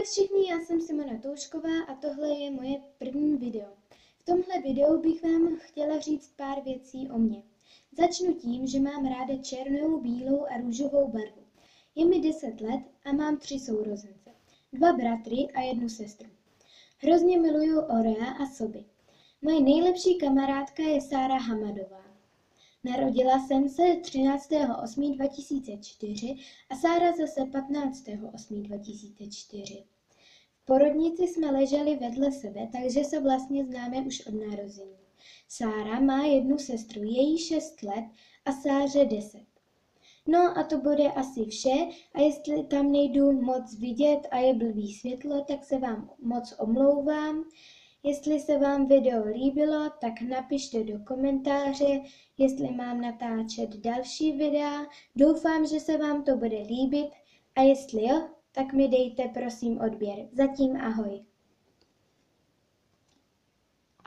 všichni, já jsem Simona Toušková a tohle je moje první video. V tomhle videu bych vám chtěla říct pár věcí o mně. Začnu tím, že mám ráda černou, bílou a růžovou barvu. Je mi 10 let a mám 3 sourozence. 2 bratry a 1 sestru. Hrozně miluju Orea a soby. Moje nejlepší kamarádka je Sára Hamadová. Narodila jsem se 13.8.2004 a Sára zase 15.8.2004. V porodnici jsme leželi vedle sebe, takže se vlastně známe už od narození. Sára má 1 sestru, je jí 6 let a Sáře 10. No a to bude asi vše a jestli tam nejdu moc vidět a je blbý světlo, tak se vám moc omlouvám. Jestli se vám video líbilo, tak napište do komentáře, jestli mám natáčet další videa. Doufám, že se vám to bude líbit a jestli jo, tak mi dejte prosím odběr. Zatím ahoj.